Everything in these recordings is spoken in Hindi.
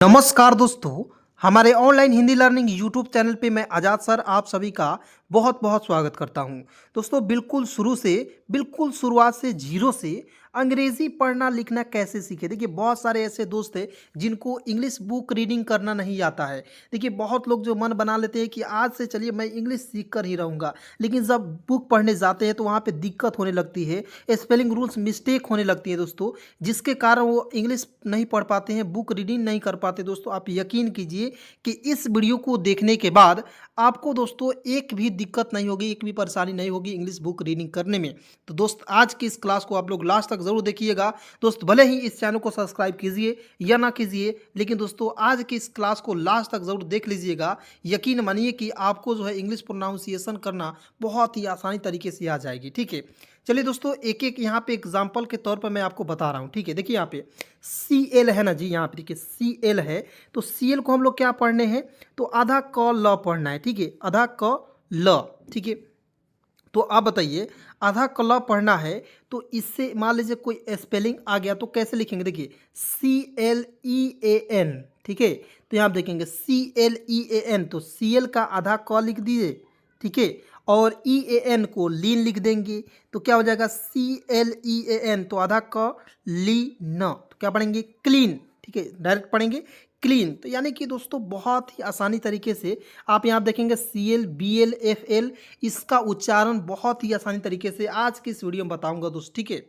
नमस्कार दोस्तों, हमारे online Hindi learning YouTube channel पे मैं आज़ाद सर आप सभी का बहुत बहुत स्वागत करता हूं। दोस्तों बिल्कुल शुरुआत से जीरो से अंग्रेज़ी पढ़ना लिखना कैसे सीखे। देखिए बहुत सारे ऐसे दोस्त हैं जिनको इंग्लिश बुक रीडिंग करना नहीं आता है। देखिए बहुत लोग जो मन बना लेते हैं कि आज से चलिए मैं इंग्लिश सीख कर ही रहूँगा, लेकिन जब बुक पढ़ने जाते हैं तो वहाँ पे दिक्कत होने लगती है, स्पेलिंग रूल्स मिस्टेक होने लगती है दोस्तों, जिसके कारण वो इंग्लिश नहीं पढ़ पाते हैं, बुक रीडिंग नहीं कर पाते। दोस्तों आप यकीन कीजिए कि इस वीडियो को देखने के बाद आपको दोस्तों एक भी दिक्कत नहीं होगी, एक भी परेशानी नहीं होगी इंग्लिश बुक रीडिंग करने में। तो दोस्त आज की इस क्लास को आप लोग लास्ट तक ज़रूर देखिएगा। दोस्त भले ही इस चैनल को सब्सक्राइब कीजिए या ना कीजिए, लेकिन दोस्तों आज की इस क्लास को लास्ट तक ज़रूर देख लीजिएगा। यकीन मानिए कि आपको जो है इंग्लिश प्रोनाउंसिएशन करना बहुत ही आसानी तरीके से आ जाएगी। ठीक है, चलिए दोस्तों एक एक यहाँ पे एग्जाम्पल के तौर पर मैं आपको बता रहा हूँ। ठीक है, देखिए यहाँ पे सी एल है ना जी, यहाँ पे देखिए सी एल है, तो सी एल को हम लोग क्या पढ़ने हैं, तो आधा क ल पढ़ना है। ठीक है, आधा क ल। ठीक है, तो आप बताइए आधा क ल पढ़ना है तो इससे मान लीजिए कोई स्पेलिंग आ गया तो कैसे लिखेंगे। देखिए C L E A N. ठीक है, तो यहाँ आप देखेंगे C L E A N, तो सी एल का आधा क लिख दीजिए। ठीक है, और ई ए एन को लीन लिख देंगे तो क्या हो जाएगा C L E A N, तो आधा क ली न, तो क्या पढ़ेंगे क्लीन। ठीक है, डायरेक्ट पढ़ेंगे क्लीन। तो यानी कि दोस्तों बहुत ही आसानी तरीके से आप यहाँ देखेंगे C L B L F L, इसका उच्चारण बहुत ही आसानी तरीके से आज की इस वीडियो में बताऊंगा दोस्त। ठीक है,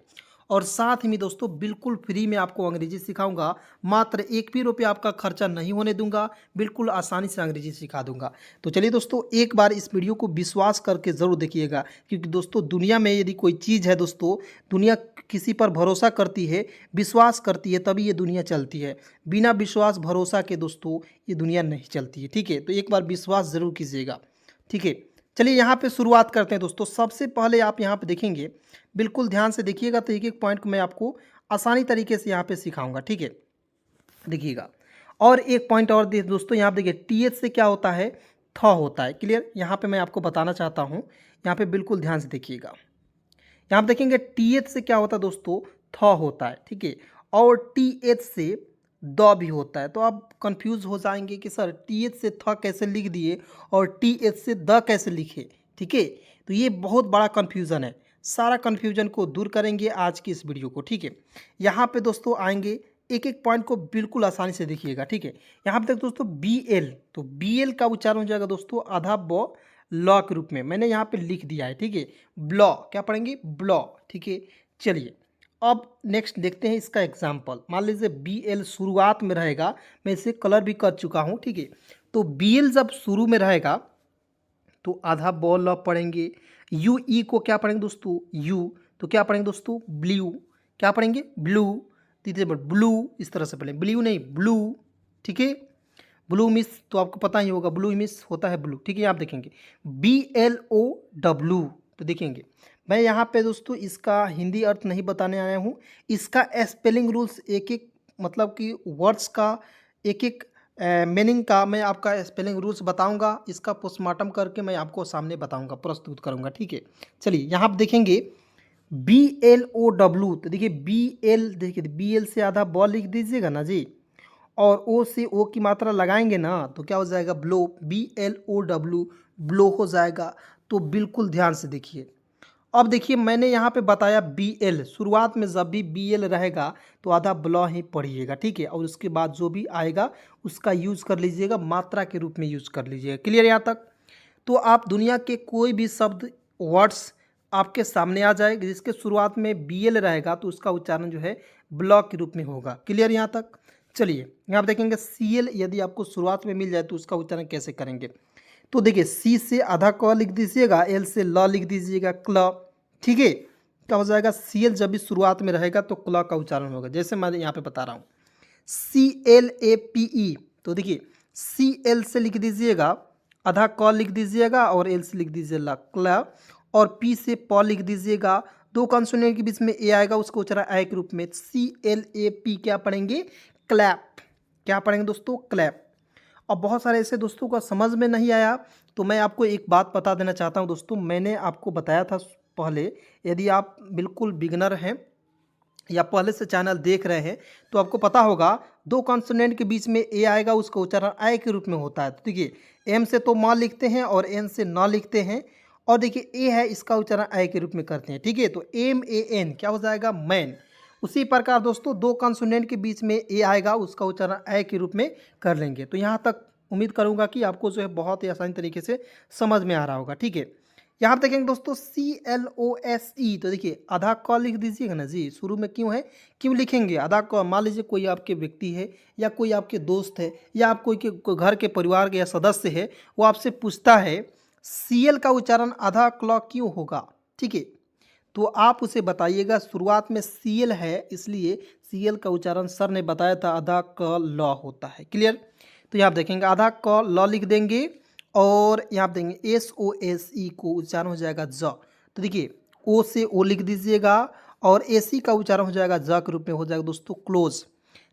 और साथ ही में दोस्तों बिल्कुल फ्री में आपको अंग्रेजी सिखाऊंगा, मात्र एक भी रुपया आपका खर्चा नहीं होने दूंगा, बिल्कुल आसानी से अंग्रेजी सिखा दूंगा। तो चलिए दोस्तों एक बार इस वीडियो को विश्वास करके ज़रूर देखिएगा, क्योंकि दोस्तों दुनिया में यदि कोई चीज़ है दोस्तों, दुनिया किसी पर भरोसा करती है, विश्वास करती है, तभी ये दुनिया चलती है। बिना विश्वास भरोसा के दोस्तों ये दुनिया नहीं चलती है। ठीक है, तो एक बार विश्वास ज़रूर कीजिएगा। ठीक है, चलिए यहाँ पे शुरुआत करते हैं दोस्तों। सबसे पहले आप यहाँ पे देखेंगे, बिल्कुल ध्यान से देखिएगा, तो एक एक पॉइंट को मैं आपको आसानी तरीके से यहाँ पे सिखाऊंगा। ठीक है, देखिएगा। और एक पॉइंट और दे दोस्तों, यहाँ पे देखिए टी एच से क्या होता है, थ होता है। क्लियर, यहाँ पे मैं आपको बताना चाहता हूँ, यहाँ पे बिल्कुल ध्यान से देखिएगा। यहाँ पे देखेंगे टी एच से क्या होता है दोस्तों, थ होता है। ठीक है, और टी एच से द भी होता है। तो आप कंफ्यूज हो जाएंगे कि सर टी एच से थ कैसे लिख दिए और टी एच से द कैसे लिखे। ठीक है, तो ये बहुत बड़ा कन्फ्यूज़न है, सारा कन्फ्यूजन को दूर करेंगे आज की इस वीडियो को। ठीक है, यहाँ पे दोस्तों आएंगे, एक एक पॉइंट को बिल्कुल आसानी से देखिएगा। ठीक है, यहाँ पे तक दोस्तों बी एल, तो बी एल का उच्चारण हो जाएगा दोस्तों आधा ब लॉ के रूप में, मैंने यहाँ पे लिख दिया है। ठीक है, ब्लॉ, क्या पढ़ेंगे ब्लॉ। ठीक है, चलिए अब नेक्स्ट देखते हैं इसका एग्जाम्पल। मान लीजिए बी एल शुरुआत में रहेगा, मैं इसे कलर भी कर चुका हूँ। ठीक है, तो बी एल जब शुरू में रहेगा तो आधा बॉल लॉ पढ़ेंगे। यू ई को क्या पढ़ेंगे दोस्तों, यू, तो क्या पढ़ेंगे दोस्तों ब्लू, क्या पढ़ेंगे ब्लू। तीसरे पर ब्लू, इस तरह से पढ़ें, ब्लू नहीं ब्लू। ठीक है, ब्लू मिस तो आपको पता ही होगा, ब्लू मिस होता है ब्लू। ठीक है, आप देखेंगे बी एल ओ डब्लू, तो देखेंगे मैं यहाँ पे दोस्तों इसका हिंदी अर्थ नहीं बताने आया हूँ, इसका स्पेलिंग रूल्स एक एक मतलब कि वर्ड्स का एक एक मीनिंग का मैं आपका स्पेलिंग रूल्स बताऊंगा, इसका पोस्टमार्टम करके मैं आपको सामने बताऊंगा, प्रस्तुत करूंगा। ठीक है, चलिए यहाँ आप देखेंगे बी एल ओ डब्लू, तो देखिए बी एल, देखिए बी एल से आधा बॉल लिख दीजिएगा ना जी, और ओ से ओ की मात्रा लगाएंगे ना तो क्या हो जाएगा blow, B L O W, blow हो जाएगा। तो बिल्कुल ध्यान से देखिए। अब देखिए मैंने यहाँ पे बताया बी एल, शुरुआत में जब भी बी एल रहेगा तो आधा ब्लॉ ही पढ़िएगा। ठीक है, और उसके बाद जो भी आएगा उसका यूज़ कर लीजिएगा, मात्रा के रूप में यूज़ कर लीजिएगा। क्लियर यहाँ तक? तो आप दुनिया के कोई भी शब्द वर्ड्स आपके सामने आ जाएगा जिसके शुरुआत में बी एल रहेगा तो उसका उच्चारण जो है ब्लॉ के रूप में होगा। क्लियर यहाँ तक? चलिए यहाँ आप देखेंगे सी एल यदि आपको शुरुआत में मिल जाए तो उसका उच्चारण कैसे करेंगे। तो देखिए सी से आधा क लिख दीजिएगा, एल से ल लिख दीजिएगा, क्ल। ठीक है, क्या हो जाएगा सी एल जब भी शुरुआत में रहेगा तो क्ल का उच्चारण होगा, जैसे मैं यहाँ पे बता रहा हूँ C L A P E. तो देखिए सी एल से लिख दीजिएगा, आधा क लिख दीजिएगा और एल से लिख दीजिएगा क्ल, और पी से प लिख दीजिएगा, दो कॉन्सोनेंट के बीच में ए आएगा उसको उच्चारण ए के रूप में, सी एल ए पी क्या पढ़ेंगे क्लैप, क्या पढ़ेंगे दोस्तों क्लैप। अब बहुत सारे ऐसे दोस्तों का समझ में नहीं आया तो मैं आपको एक बात बता देना चाहता हूं दोस्तों, मैंने आपको बताया था पहले, यदि आप बिल्कुल बिगनर हैं या पहले से चैनल देख रहे हैं तो आपको पता होगा दो कॉन्सोनेंट के बीच में ए आएगा, उसका उच्चारण आय के रूप में होता है। तो देखिए एम से तो माँ लिखते हैं और एन से न लिखते हैं, और देखिए ए है इसका उच्चारण आय के रूप में करते हैं। ठीक है, तो एम ए एन क्या हो जाएगा, मैन। उसी प्रकार दोस्तों दो कॉन्सोनेंट के बीच में ए आएगा, उसका उच्चारण आय के रूप में कर लेंगे। तो यहाँ तक उम्मीद करूँगा कि आपको जो है बहुत ही आसानी तरीके से समझ में आ रहा होगा। ठीक है, यहाँ पर देखेंगे दोस्तों CLOSE, तो देखिए आधा क लिख दीजिएगा ना जी, शुरू में क्यों है, क्यों लिखेंगे आधा क। मान लीजिए कोई आपके व्यक्ति है या कोई आपके दोस्त है या आप कोई घर के परिवार के या सदस्य है, वो आपसे पूछता है CL का उच्चारण आधा क्ल क्यों होगा। ठीक है, तो आप उसे बताइएगा शुरुआत में CL है इसलिए CL का उच्चारण सर ने बताया था आधा क ल होता है। क्लियर, तो यहाँ आप देखेंगे आधा क ल लिख देंगे और यहाँ आप देंगे SOSE को उच्चारण हो जाएगा ज। तो देखिए ओ से ओ लिख दीजिएगा और AC का उच्चारण हो जाएगा ज के रूप में, हो जाएगा दोस्तों क्लोज,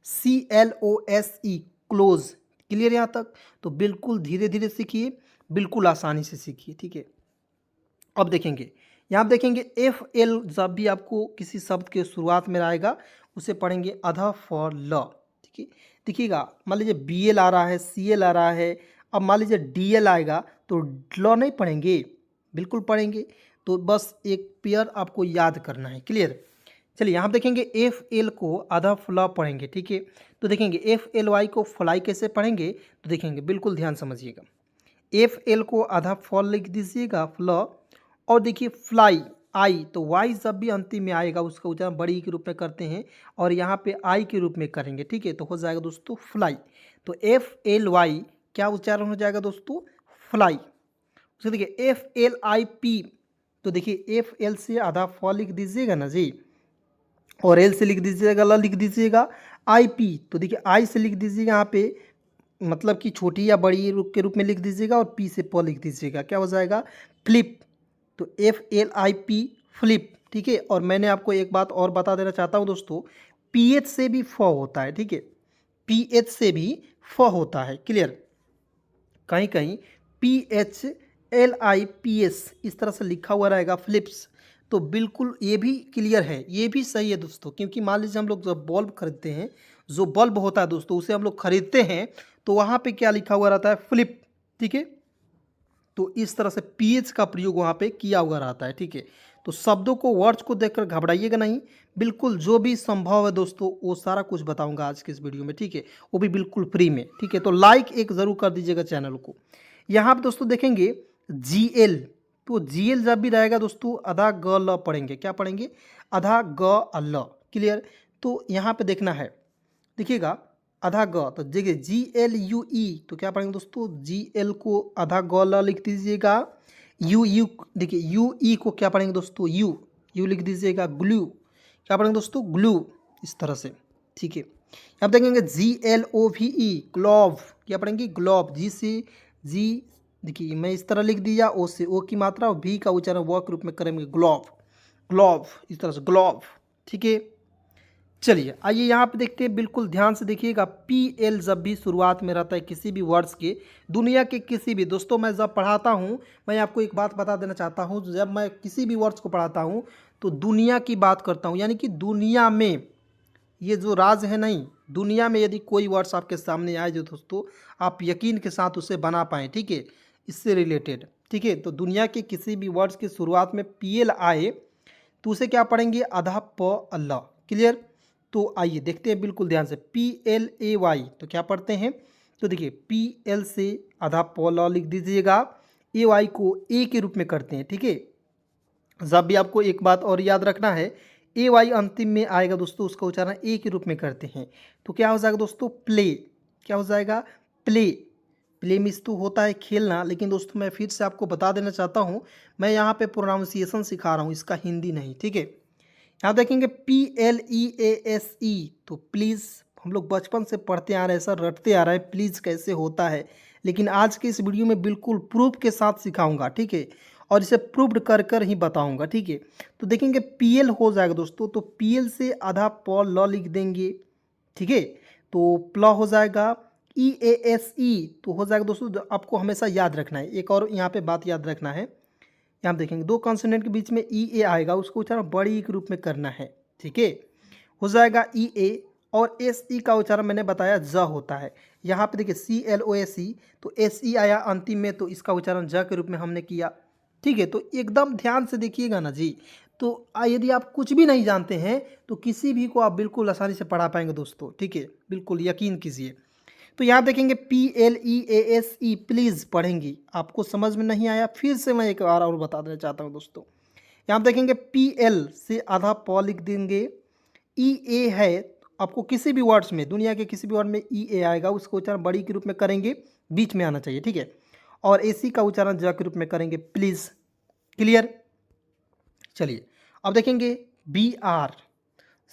CLOSE क्लोज। क्लियर यहाँ तक, तो बिल्कुल धीरे धीरे सीखिए, बिल्कुल आसानी से सीखिए। ठीक है, अब देखेंगे यहाँ आप देखेंगे FL जब भी आपको किसी शब्द के शुरुआत में आएगा उसे पढ़ेंगे अधा फॉर ल। ठीक है, देखिएगा मान लीजिए BL आ रहा है, CL आ रहा है, अब मान लीजिए DL आएगा तो ल नहीं पढ़ेंगे, बिल्कुल पढ़ेंगे। तो बस एक पेयर आपको याद करना है। क्लियर, चलिए यहाँ देखेंगे FL को आधा फ्ला पढ़ेंगे। ठीक है, तो देखेंगे FLY को फ्लाई कैसे पढ़ेंगे, तो देखेंगे बिल्कुल ध्यान समझिएगा। FL को आधा फॉल लिख दीजिएगा फ्ला, और देखिए फ्लाई आई, तो वाई जब भी अंतिम में आएगा उसका उच्चारण बड़ी के रूप में करते हैं और यहाँ पे आई के रूप में करेंगे। ठीक है, तो हो जाएगा दोस्तों फ्लाई। तो FLY क्या उच्चारण हो जाएगा दोस्तों, फ्लाई। उसके देखिए FLIP, तो देखिए FL से आधा फॉल लिख दीजिएगा ना जी, और L से लिख दीजिएगा ल लिख दीजिएगा। IP, तो देखिए आई से लिख दीजिएगा यहाँ पे, मतलब कि छोटी या बड़ी रूप के रूप में लिख दीजिएगा, और P से प लिख दीजिएगा, क्या हो जाएगा फ्लिप। तो FLIP फ्लिप। ठीक है, और मैंने आपको एक बात और बता देना चाहता हूँ दोस्तों, PH से भी फ होता है। ठीक है, PH से भी फ होता है। क्लियर, कहीं कहीं PHLIPS इस तरह से लिखा हुआ रहेगा फ्लिप्स, तो बिल्कुल ये भी क्लियर है, ये भी सही है दोस्तों। क्योंकि मान लीजिए हम लोग जब बल्ब खरीदते हैं, जो बल्ब होता है दोस्तों उसे हम लोग खरीदते हैं तो वहाँ पे क्या लिखा हुआ रहता है, फ्लिप। ठीक है, तो इस तरह से PH का प्रयोग वहाँ पे किया हुआ रहता है। ठीक है, तो शब्दों को वर्ड्स को देखकर घबराइएगा नहीं, बिल्कुल जो भी संभव है दोस्तों वो सारा कुछ बताऊंगा आज के इस वीडियो में। ठीक है, वो भी बिल्कुल फ्री में। ठीक है, तो लाइक एक ज़रूर कर दीजिएगा चैनल को। यहाँ पे दोस्तों देखेंगे GL, तो GL जब भी रहेगा दोस्तों आधा ग ल पढ़ेंगे, क्या पढ़ेंगे, आधा ग ल। क्लियर, तो यहाँ पे देखना है, देखिएगा आधा ग, तो देखिए GLUE, तो क्या पढ़ेंगे दोस्तों, GL को आधा ग ल लिख दीजिएगा। यू देखिए UE को क्या पढ़ेंगे दोस्तों, यू लिख दीजिएगा। ग्लू, क्या पढ़ेंगे दोस्तों, ग्लू, इस तरह से। ठीक है, अब देखेंगे GLOVE ग्लोव, क्या पढ़ेंगे, ग्लोव। जी से जी, देखिए मैं इस तरह लिख दिया, ओ से ओ की मात्रा, और भी का उच्चारण व के रूप में करेंगे, ग्लोव, ग्लोव, इस तरह से ग्लोव। ठीक है, चलिए आइए यहाँ पे देखते हैं, बिल्कुल ध्यान से देखिएगा। PL जब भी शुरुआत में रहता है किसी भी वर्ड्स के, दुनिया के किसी भी, दोस्तों मैं जब पढ़ाता हूँ मैं आपको एक बात बता देना चाहता हूँ, जब मैं किसी भी वर्ड्स को पढ़ाता हूँ तो दुनिया की बात करता हूँ, यानी कि दुनिया में, ये जो राज है नहीं, दुनिया में यदि कोई वर्ड्स आपके सामने आए जो दोस्तों आप यकीन के साथ उसे बना पाएँ। ठीक है, इससे रिलेटेड। ठीक है, तो दुनिया के किसी भी वर्ड्स की शुरुआत में PL आए तो उसे क्या पढ़ेंगे, आधा प अल्लाह। क्लियर, तो आइए देखते हैं बिल्कुल ध्यान से। PLAY, तो क्या पढ़ते हैं, तो देखिए PL से आधा प ल लिख दीजिएगा, AY को ए के रूप में करते हैं। ठीक है, जब भी आपको एक बात और याद रखना है, AY अंतिम में आएगा दोस्तों उसका उच्चारण ए के रूप में करते हैं, तो क्या हो जाएगा दोस्तों, प्ले, क्या हो जाएगा, प्ले। प्ले मीन्स तो होता है खेलना, लेकिन दोस्तों मैं फिर से आपको बता देना चाहता हूँ, मैं यहाँ पे प्रोनाउंसिएशन सिखा रहा हूँ, इसका हिंदी नहीं। ठीक है, यहाँ देखेंगे PLEASE, तो प्लीज़ हम लोग बचपन से पढ़ते आ रहे हैं सर, रटते आ रहे हैं प्लीज़ कैसे होता है, लेकिन आज के इस वीडियो में बिल्कुल प्रूफ के साथ सिखाऊंगा। ठीक है, और इसे प्रूव्ड कर कर ही बताऊंगा। ठीक है, तो देखेंगे PL हो जाएगा दोस्तों, तो PL से आधा प ल लिख देंगे। ठीक है, तो प्ल हो जाएगा। EASE, तो हो जाएगा दोस्तों, आपको हमेशा याद रखना है, एक और यहाँ पे बात याद रखना है, यहाँ देखेंगे दो कॉन्सोनेंट के बीच में EA आएगा, उसको उच्चारण बड़ी के रूप में करना है। ठीक है, हो जाएगा ई ए, और एस ई का उच्चारण मैंने बताया ज होता है। यहाँ पे देखिए C L O S E, तो एस ई आया अंतिम में, तो इसका उच्चारण ज के रूप में हमने किया। ठीक है, तो एकदम ध्यान से देखिएगा ना जी। तो यदि आप कुछ भी नहीं जानते हैं तो किसी भी को आप बिल्कुल आसानी से पढ़ा पाएंगे दोस्तों। ठीक है, बिल्कुल यकीन कीजिए। तो यहाँ देखेंगे PLEASE, प्लीज़ पढ़ेंगी। आपको समझ में नहीं आया, फिर से मैं एक बार और बता देना चाहता हूँ दोस्तों। यहाँ देखेंगे PL से आधा प लिख देंगे। EA है, आपको किसी भी वर्ड्स में, दुनिया के किसी भी वर्ड में EA आएगा, उसका उच्चारण बड़ी के रूप में करेंगे, बीच में आना चाहिए। ठीक है, और AC का उच्चारण ज के रूप में करेंगे, प्लीज़। क्लियर? चलिए अब देखेंगे BR।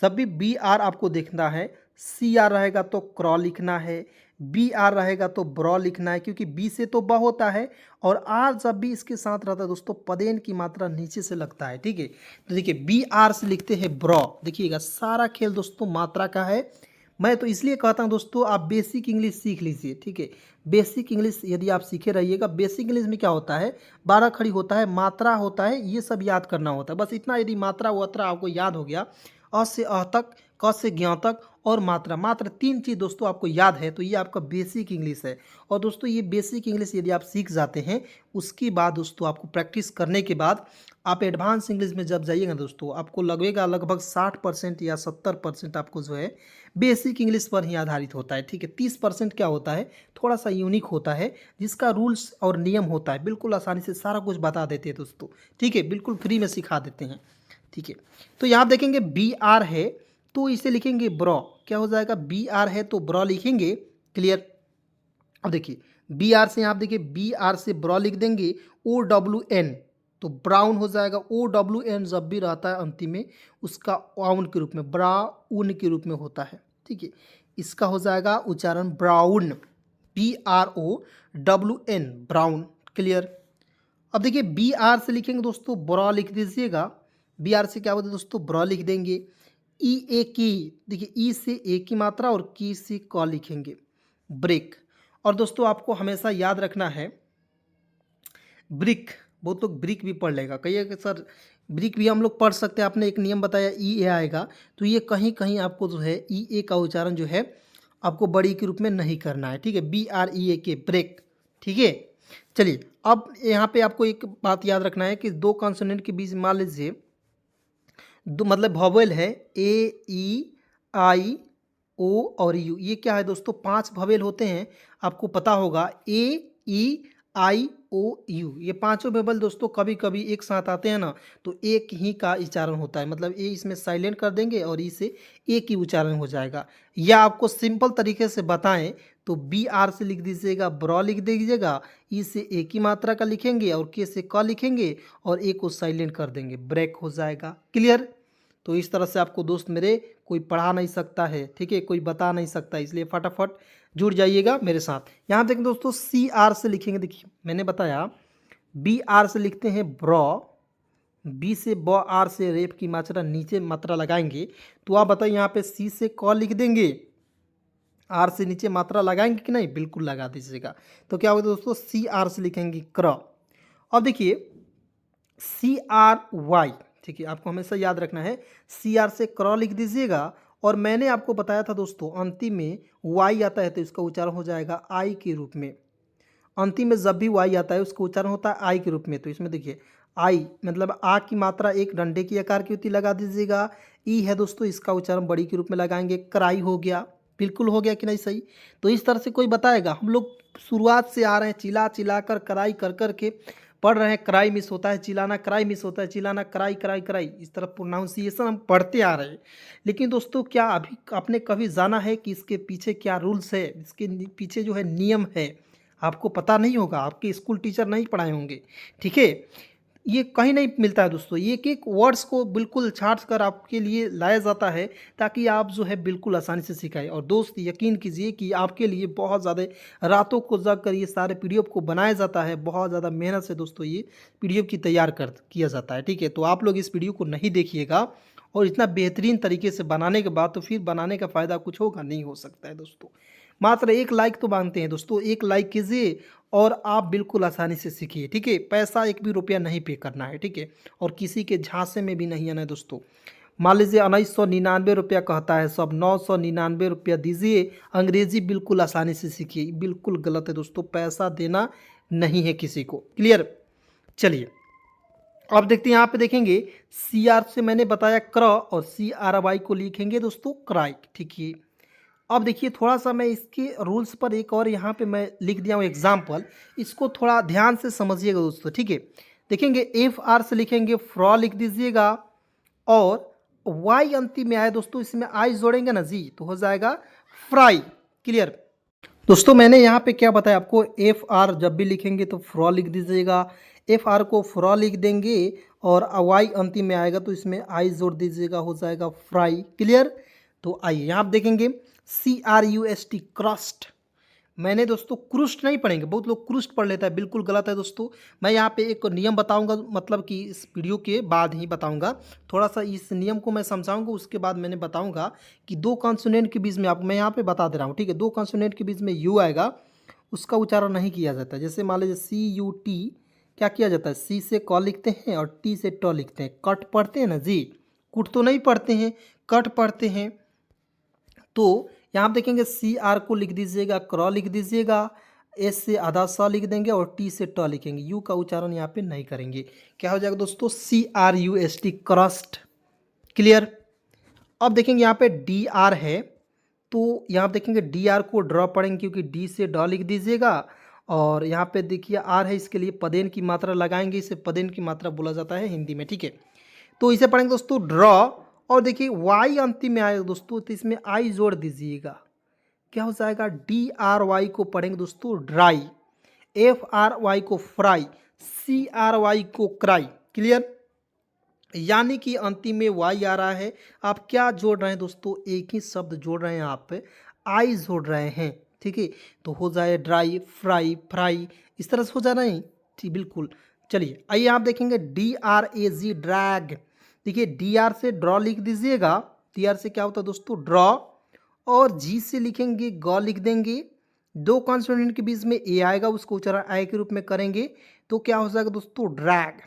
जब भी BR आपको देखना है, CR रहेगा तो क्रॉ लिखना है, BR रहेगा तो ब्रॉ लिखना है, क्योंकि B से तो ब होता है, और R जब भी इसके साथ रहता है दोस्तों, पदेन की मात्रा नीचे से लगता है। ठीक है, तो देखिए BR से लिखते हैं ब्रॉ। देखिएगा सारा खेल दोस्तों मात्रा का है। मैं तो इसलिए कहता हूँ दोस्तों, आप बेसिक इंग्लिश सीख लीजिए। ठीक है, बेसिक इंग्लिश यदि आप सीखे रहिएगा, बेसिक इंग्लिश में क्या होता है, 12 खड़ी होता है, मात्रा होता है, ये सब याद करना होता है। बस इतना यदि मात्रा वात्रा आपको याद हो गया, अ से अ तक, क से ज्ञ तक, और मात्रा, मात्र 3 चीज़ दोस्तों आपको याद है, तो ये आपका बेसिक इंग्लिश है। और दोस्तों ये बेसिक इंग्लिश यदि आप सीख जाते हैं, उसके बाद दोस्तों आपको प्रैक्टिस करने के बाद आप एडवांस इंग्लिश में जब जाइएगा दोस्तों, आपको लगेगा लगभग 60% या 70% आपको जो है बेसिक इंग्लिश पर ही आधारित होता है। ठीक है, 30% क्या होता है, थोड़ा सा यूनिक होता है, जिसका रूल्स और नियम होता है, बिल्कुल आसानी से सारा कुछ बता देते हैं दोस्तों। ठीक है, बिल्कुल फ्री में सिखा देते हैं। ठीक है, तो यहाँ देखेंगे BR है तो इसे लिखेंगे ब्रॉ। क्या हो जाएगा, BR है तो ब्रॉ लिखेंगे। क्लियर? अब देखिए BR से आप देखिए BR से ब्रॉ लिख देंगे, OWN, तो ब्राउन हो जाएगा। OWN जब भी रहता है अंतिम में, उसका आउन के रूप में, ब्राउन के रूप में होता है। ठीक है, इसका हो जाएगा उच्चारण ब्राउन, BROWN, ब्राउन। क्लियर? अब देखिए BR से लिखेंगे दोस्तों ब्रॉ लिख दीजिएगा। BR से क्या होता है दोस्तों, ब्रॉ लिख देंगे। EA की, देखिए ई से ए की मात्रा और की से क लिखेंगे, ब्रेक। और दोस्तों आपको हमेशा याद रखना है, ब्रिक, बहुत लोग ब्रिक भी पढ़ लेगा, कहिए कि सर ब्रिक भी हम लोग पढ़ सकते हैं, आपने एक नियम बताया EA आएगा, तो ये कहीं कहीं आपको जो है EA का उच्चारण जो है आपको बड़ी के रूप में नहीं करना है। ठीक है, BREAK, ब्रेक। ठीक है, चलिए अब यहाँ पे आपको एक बात याद रखना है कि दो कॉन्सोनेंट के बीच मान लीजिए दो, मतलब वॉवेल है AEIO और U, ये क्या है दोस्तों, 5 वॉवेल होते हैं, आपको पता होगा। AEIOU, ये पांचों वॉवेल दोस्तों कभी कभी एक साथ आते हैं ना, तो एक ही का उच्चारण होता है, मतलब ए इसमें साइलेंट कर देंगे और ई से एक ही उच्चारण हो जाएगा। या आपको सिंपल तरीके से बताएं तो BR से लिख दीजिएगा ब्रॉ लिख दीजिएगा, ई से एक ही मात्रा का लिखेंगे और के से क लिखेंगे और ए को साइलेंट कर देंगे, ब्रेक हो जाएगा। क्लियर? तो इस तरह से आपको दोस्त मेरे कोई पढ़ा नहीं सकता है। ठीक है, कोई बता नहीं सकता, इसलिए फटाफट जुड़ जाइएगा मेरे साथ। यहाँ देखें दोस्तों CR से लिखेंगे, देखिए मैंने बताया BR से लिखते हैं ब्रॉ, B से ब, R से रेप की मात्रा नीचे मात्रा लगाएंगे, तो आप बताइए यहाँ पे C से क लिख देंगे, R से नीचे मात्रा लगाएंगे कि नहीं, बिल्कुल लगा दीजिएगा। तो क्या होगा दोस्तों, CR से लिखेंगे क्र। अब देखिए CRY, ठीक है, आपको हमेशा याद रखना है, CR से क्र लिख दीजिएगा। और मैंने आपको बताया था दोस्तों अंतिम में Y आता है तो इसका उच्चारण हो जाएगा I के रूप में। अंतिम में जब भी Y आता है उसका उच्चारण होता है I के रूप में। तो इसमें देखिए I मतलब आ की मात्रा एक डंडे की आकार की होती लगा दीजिएगा। ई है दोस्तों, इसका उच्चारण बड़ी के रूप में लगाएंगे, कराई हो गया। बिल्कुल हो गया कि नहीं सही? तो इस तरह से कोई बताएगा, हम लोग शुरुआत से आ रहे हैं, चिल्ला चिल्ला कर कराई कर कर के पढ़ रहे हैं, कराई मिस होता है चिल्लाना, कराई मिस होता है चिल्लाना, कराई कराई कराई, इस तरह प्रोनाउंसिएशन हम पढ़ते आ रहे हैं। लेकिन दोस्तों क्या अभी आपने कभी जाना है कि इसके पीछे क्या रूल्स है, इसके पीछे जो है नियम है, आपको पता नहीं होगा, आपके स्कूल टीचर नहीं पढ़ाए होंगे। ठीक है, ये कहीं नहीं मिलता है दोस्तों, ये एक एक वर्ड्स को बिल्कुल छांट कर आपके लिए लाया जाता है ताकि आप जो है बिल्कुल आसानी से सिखाएं। और दोस्त यकीन कीजिए कि आपके लिए बहुत ज़्यादा रातों को जग कर ये सारे PDF को बनाया जाता है, बहुत ज़्यादा मेहनत से दोस्तों ये PDF की तैयार कर किया जाता है। ठीक है, तो आप लोग इस वीडियो को नहीं देखिएगा, और इतना बेहतरीन तरीके से बनाने के बाद तो फिर बनाने का फ़ायदा कुछ होगा नहीं, हो सकता है दोस्तों। मात्र एक लाइक तो मांगते हैं दोस्तों, एक लाइक कीजिए और आप बिल्कुल आसानी से सीखिए। ठीक है, पैसा एक भी रुपया नहीं पे करना है। ठीक है, और किसी के झांसे में भी नहीं आना है दोस्तों। मान लीजिए 1999 रुपया कहता है, सब 999 रुपया दीजिए। अंग्रेजी बिल्कुल आसानी से सीखिए, बिल्कुल गलत है दोस्तों, पैसा देना नहीं है किसी को। क्लियर। चलिए अब देखते हैं, यहाँ पे देखेंगे सी आर से मैंने बताया क्र और सी आर वाई को लिखेंगे दोस्तों क्राई। ठीक है, अब देखिए थोड़ा सा मैं इसके रूल्स पर एक और यहाँ पे मैं लिख दिया हूँ एग्जाम्पल, इसको थोड़ा ध्यान से समझिएगा दोस्तों। ठीक है, देखेंगे एफ आर से लिखेंगे फ्रॉ लिख दीजिएगा, और वाई अंतिम में आए दोस्तों, इसमें आई जोड़ेंगे ना जी, तो हो जाएगा फ्राई। क्लियर दोस्तों, मैंने यहाँ पे क्या बताया आपको, एफ आर जब भी लिखेंगे तो फ्रॉ लिख दीजिएगा, एफ आर को फ्रॉ लिख देंगे और वाई अंतिम में आएगा तो इसमें आई जोड़ दीजिएगा, हो जाएगा फ्राई। क्लियर। तो आइए यहाँ आप देखेंगे C R U S T crust, मैंने दोस्तों क्रुस्ट नहीं पढ़ेंगे, बहुत लोग क्रुस्ट पढ़ लेता है, बिल्कुल गलत है दोस्तों। मैं यहाँ पे एक नियम बताऊंगा, मतलब कि इस वीडियो के बाद ही बताऊंगा, थोड़ा सा इस नियम को मैं समझाऊंगा, उसके बाद मैंने बताऊंगा कि दो कॉन्सोनेंट के बीच में, आप मैं यहाँ पे बता दे रहा हूँ। ठीक है, दो कॉन्सोनेंट के बीच में यू आएगा, उसका उच्चारण नहीं किया जाता। जैसे मान लीजिए सी यू टी, क्या किया जाता है, सी से क लिखते हैं और टी से ट लिखते हैं, कट पढ़ते हैं ना जी, कुट तो नहीं पढ़ते हैं, कट पढ़ते हैं। तो यहाँ आप देखेंगे सी आर को लिख दीजिएगा, क्रॉ लिख दीजिएगा, एस से आधा सा लिख देंगे और टी से ट लिखेंगे, यू का उच्चारण यहाँ पे नहीं करेंगे। क्या हो जाएगा दोस्तों, C R U S T crust. Clear. अब देखेंगे यहाँ पे डी आर है, तो यहाँ पे देखेंगे डी आर को ड्रॉ पढ़ेंगे, क्योंकि डी से ड लिख दीजिएगा, और यहाँ पे देखिए आर है, इसके लिए पदेन की मात्रा लगाएंगे, इसे पदेन की मात्रा बोला जाता है हिंदी में। ठीक है, तो इसे पढ़ेंगे दोस्तों ड्रॉ, और देखिए वाई अंतिम में आएगा दोस्तों, तो इसमें आई जोड़ दीजिएगा, क्या हो जाएगा, डी आर वाई को पढ़ेंगे दोस्तों ड्राई, एफ आर वाई को फ्राई, सी आर वाई को क्राई। क्लियर। यानी कि अंतिम में वाई आ रहा है, आप क्या जोड़ रहे हैं दोस्तों, एक ही शब्द जोड़ रहे हैं, आप आई जोड़ रहे हैं। ठीक है, तो हो जाए ड्राई, फ्राई, फ्राई, इस तरह से हो जा रहे हैं। ठीक, बिल्कुल। चलिए आइए आप देखेंगे D R A ji drag, देखिए डी आर से ड्रॉ लिख दीजिएगा, डी आर से क्या होता है दोस्तों ड्रॉ, और जी से लिखेंगे ग लिख देंगे, दो कॉन्सोनेंट के बीच में ए आएगा, उसको उच्चारण आई के रूप में करेंगे, तो क्या हो जाएगा दोस्तों ड्रैग,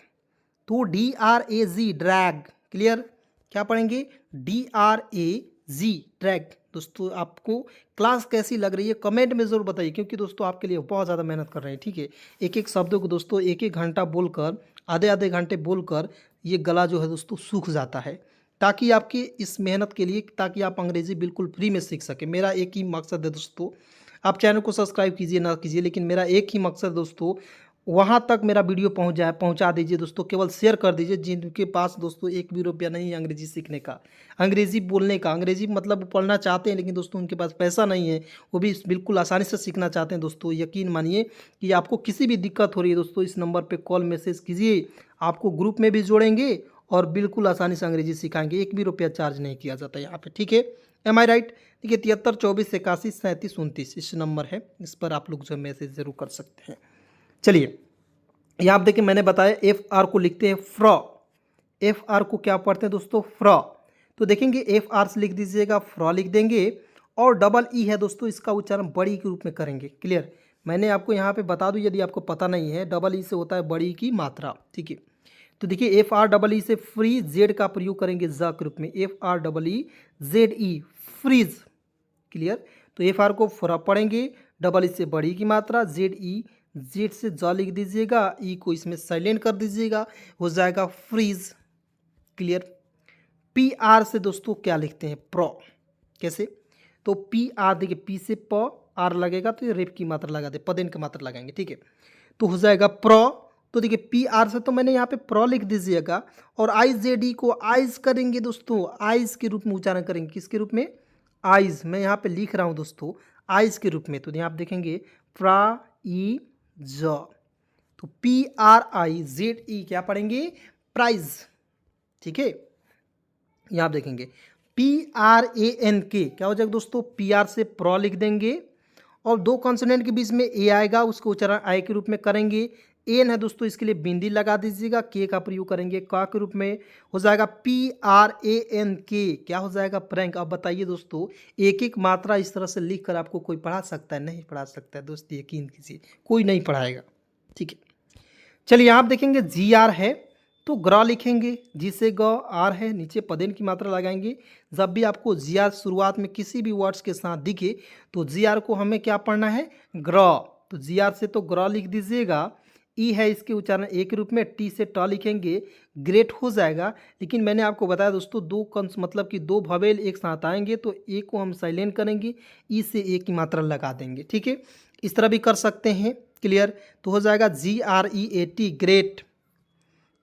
तो D R A ji drag. Clear. क्या पढ़ेंगे, D R A ji drag. दोस्तों आपको क्लास कैसी लग रही है कमेंट में ज़रूर बताइए, क्योंकि दोस्तों आपके लिए बहुत ज़्यादा मेहनत कर रहे हैं। ठीक है, एक एक शब्दों को दोस्तों एक एक घंटा बोलकर, आधे आधे घंटे बोलकर ये गला जो है दोस्तों सूख जाता है, ताकि आपकी इस मेहनत के लिए, ताकि आप अंग्रेज़ी बिल्कुल फ्री में सीख सकें। मेरा एक ही मकसद है दोस्तों, आप चैनल को सब्सक्राइब कीजिए ना कीजिए, लेकिन मेरा एक ही मकसद दोस्तों, वहाँ तक मेरा वीडियो पहुँचा दीजिए दोस्तों, केवल शेयर कर दीजिए जिनके पास दोस्तों एक भी रुपया नहीं है अंग्रेजी सीखने का, अंग्रेजी बोलने का, अंग्रेजी मतलब पढ़ना चाहते हैं, लेकिन दोस्तों उनके पास पैसा नहीं है, वो भी बिल्कुल आसानी से सीखना चाहते हैं। दोस्तों यकीन मानिए कि आपको किसी भी दिक्कत हो रही है दोस्तों, इस नंबर पर कॉल मैसेज कीजिए, आपको ग्रुप में भी जोड़ेंगे और बिल्कुल आसानी से अंग्रेजी सिखाएंगे, एक भी रुपया चार्ज नहीं किया जाता यहाँ पे। ठीक है, एम आई राइट। देखिए 73 24 81 37 29 इस नंबर है, इस पर आप लोग जो मैसेज ज़रूर कर सकते हैं। चलिए यहाँ आप देखिए मैंने बताया एफ आर को लिखते हैं फ्रॉ, एफ आर को क्या पढ़ते हैं दोस्तों फ्रॉ, तो देखेंगे एफ आर से लिख दीजिएगा, फ्रॉ लिख देंगे, और डबल ई है दोस्तों, इसका उच्चारण बड़ी के रूप में करेंगे। क्लियर। मैंने आपको यहाँ पे बता दूँ, यदि आपको पता नहीं है, डबल ई से होता है बड़ी की मात्रा। ठीक है, तो देखिए एफ आर डबल ई से फ्री, जेड का प्रयोग करेंगे ज के रूप में, F R double E Z E freeze. Clear. तो एफ आर को फ्रॉ पढ़ेंगे, डबल ई से बड़ी की मात्रा, जेड ई, जेड से ज लिख दीजिएगा, ई को इसमें साइलेंट कर दीजिएगा, हो जाएगा फ्रीज। क्लियर। पी आर से दोस्तों क्या लिखते हैं प्रो, कैसे, तो पी आर देखिए पी से प आर लगेगा, तो ये रेप की मात्रा लगा दे, पदेन की मात्रा लगाएंगे। ठीक है, तो हो जाएगा प्रो, तो देखिए पी आर से तो मैंने यहाँ पे प्रो लिख दीजिएगा, और आई जेड ई को आइज करेंगे दोस्तों, आइज के रूप में उच्चारण करेंगे, किसके रूप में, आइज, मैं यहाँ पे लिख रहा हूँ दोस्तों आइज के रूप में, तो यहाँ आप देखेंगे प्रा ई ज, तो पी आर आई जेड ई क्या पढ़ेंगे प्राइज। ठीक है, यहाँ आप देखेंगे पी आर ए एन के क्या हो जाएगा दोस्तों, पी आर से प्रो लिख देंगे, और दो कॉन्सोनेंट के बीच में ए आएगा, उसको उच्चारण आई के रूप में करेंगे, एन है दोस्तों, इसके लिए बिंदी लगा दीजिएगा, के का प्रयोग करेंगे का के रूप में, हो जाएगा पी आर ए एन के, क्या हो जाएगा प्रैंक। अब बताइए दोस्तों, एक एक मात्रा इस तरह से लिख कर आपको कोई पढ़ा सकता है, नहीं पढ़ा सकता है दोस्तों, यकीन कीजिए कोई नहीं पढ़ाएगा। ठीक है, चलिए आप देखेंगे जी आर है, तो ग्र लिखेंगे, जी से ग, आर है, नीचे पदेन की मात्रा लगाएंगे। जब भी आपको जी आर शुरुआत में किसी भी वर्ड्स के साथ दिखे तो जी आर को हमें क्या पढ़ना है, ग्र। तो जी आर से तो ग्र लिख दीजिएगा। ई है इसके उच्चारण ए के रूप में, टी से ट लिखेंगे, ग्रेट हो जाएगा। लेकिन मैंने आपको बताया दोस्तों दो कंस मतलब कि दो भवेल एक साथ आएंगे तो ए को हम साइलेंट करेंगे, ई से ए की मात्रा लगा देंगे, ठीक है। इस तरह भी कर सकते हैं, क्लियर। तो हो जाएगा G R E A T, great.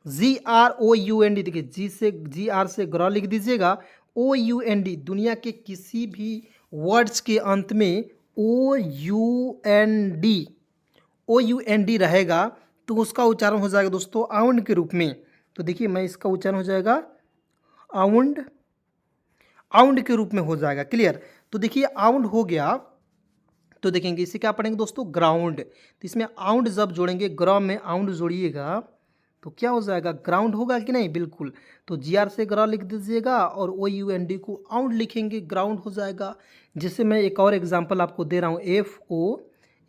G R O U N D, देखिए जी से जी आर से ग्रह लिख दीजिएगा, ओ यू एन डी, दुनिया के किसी भी वर्ड्स के अंत में O U N D, O U N D रहेगा तो उसका उच्चारण हो जाएगा दोस्तों आउंड के रूप में। तो देखिए मैं इसका उच्चारण हो जाएगा आउंड, आउंड के रूप में हो जाएगा, क्लियर। तो देखिए आउंड हो गया, तो देखेंगे इसे क्या पढ़ेंगे दोस्तों, ग्राउंड। तो इसमें आउंड जब जोड़ेंगे, ग्र में आउंड जोड़िएगा तो क्या हो जाएगा, ग्राउंड होगा कि नहीं, बिल्कुल। तो जी आर से ग्र लिख दीजिएगा और ओ यू एन डी को आउंड लिखेंगे, ग्राउंड हो जाएगा। जिससे मैं एक और एग्जांपल आपको दे रहा हूँ, F O